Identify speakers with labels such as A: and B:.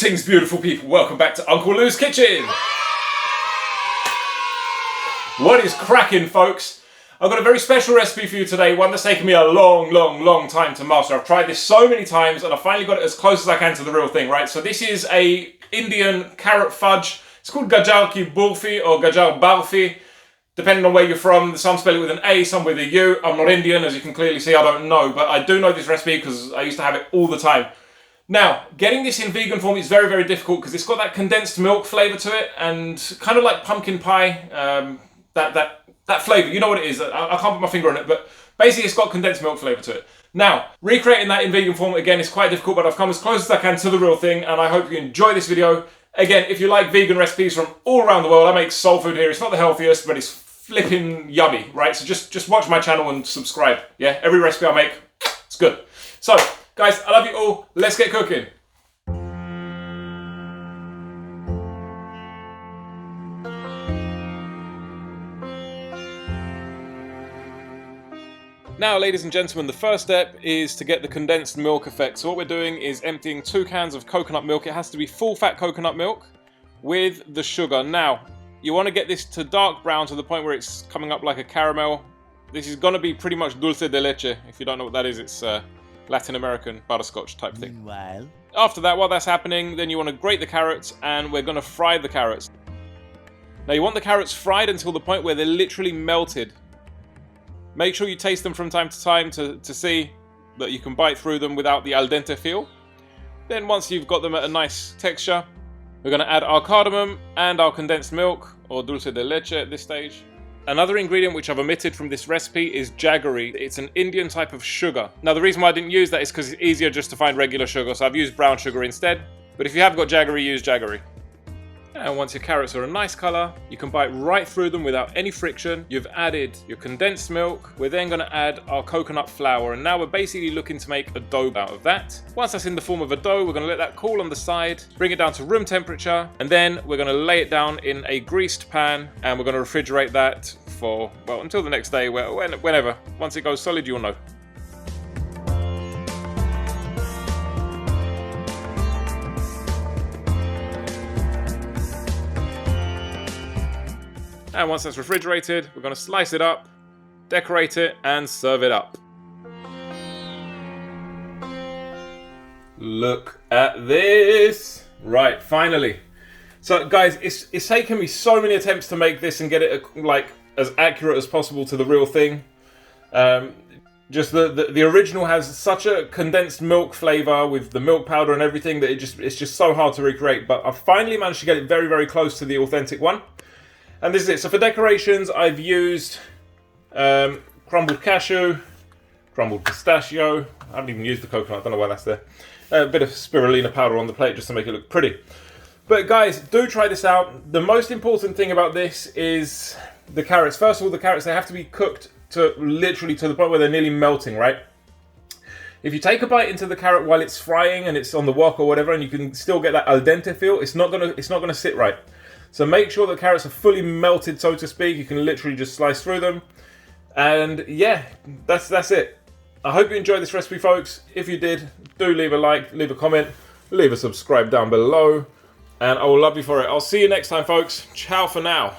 A: Greetings, beautiful people. Welcome back to Uncle Lou's Kitchen. What is cracking, folks? I've got a very special recipe for you today, one that's taken me a long time to master. I've tried this so many times and I finally got it as close as I can to the real thing, right? So this is a Indian carrot fudge. It's called Gajar Burfi or Gajar Barfi, depending on where you're from. Some spell it with an A, some with a U. I'm not Indian, as you can clearly see, I don't know, but I do know this recipe because I used to have it all the time. Now, getting this in vegan form is very difficult because it's got that condensed milk flavour to it and kind of like pumpkin pie, that flavour, you know what it is. I can't put my finger on it, but basically it's got condensed milk flavour to it. Now, recreating that in vegan form, again, is quite difficult, but I've come as close as I can to the real thing, and I hope you enjoy this video. Again, if you like vegan recipes from all around the world, I make soul food here. It's not the healthiest, but it's flipping yummy, right? So just watch my channel and subscribe, yeah? Every recipe I make, it's good. So, guys, I love you all. Let's get cooking. Now, ladies and gentlemen, the first step is to get the condensed milk effect. So what we're doing is emptying 2 cans of coconut milk. It has to be full fat coconut milk with the sugar. Now, you want to get this to dark brown to the point where it's coming up like a caramel. This is going to be pretty much dulce de leche. If you don't know what that is, it's Latin American butterscotch type thing.
B: Meanwhile,
A: after that, while that's happening, then you want to grate the carrots and we're going to fry the carrots. Now, you want the carrots fried until the point where they're literally melted. Make sure you taste them from time to time to see that you can bite through them without the al dente feel. Then once you've got them at a nice texture, we're going to add our cardamom and our condensed milk, or dulce de leche at this stage. Another ingredient which I've omitted from this recipe is jaggery. It's an Indian type of sugar. Now the reason why I didn't use that is because it's easier just to find regular sugar, so I've used brown sugar instead. But if you have got jaggery, use jaggery. And once your carrots are a nice colour, you can bite right through them without any friction. You've added your condensed milk. We're then going to add our coconut flour, and now we're basically looking to make a dough out of that. Once that's in the form of a dough, we're going to let that cool on the side, bring it down to room temperature, and then we're going to lay it down in a greased pan, and we're going to refrigerate that for, well, until the next day, whenever. Once it goes solid, you'll know. And once that's refrigerated, we're going to slice it up, decorate it, and serve it up. Look at this! Right, finally. So guys, it's taken me so many attempts to make this and get it like as accurate as possible to the real thing. Just the original has such a condensed milk flavour with the milk powder and everything that it's just so hard to recreate. But I finally managed to get it very close to the authentic one. And this is it. So for decorations, I've used crumbled cashew, crumbled pistachio. I haven't even used the coconut, I don't know why that's there. A bit of spirulina powder on the plate just to make it look pretty. But guys, do try this out. The most important thing about this is the carrots. First of all, the carrots, they have to be cooked to literally to the point where they're nearly melting, right? If you take a bite into the carrot while it's frying and it's on the wok or whatever, and you can still get that al dente feel, it's not gonna sit right. So make sure the carrots are fully melted, so to speak. You can literally just slice through them. And yeah, that's it. I hope you enjoyed this recipe, folks. If you did, do leave a like, leave a comment, leave a subscribe down below. And I will love you for it. I'll see you next time, folks. Ciao for now.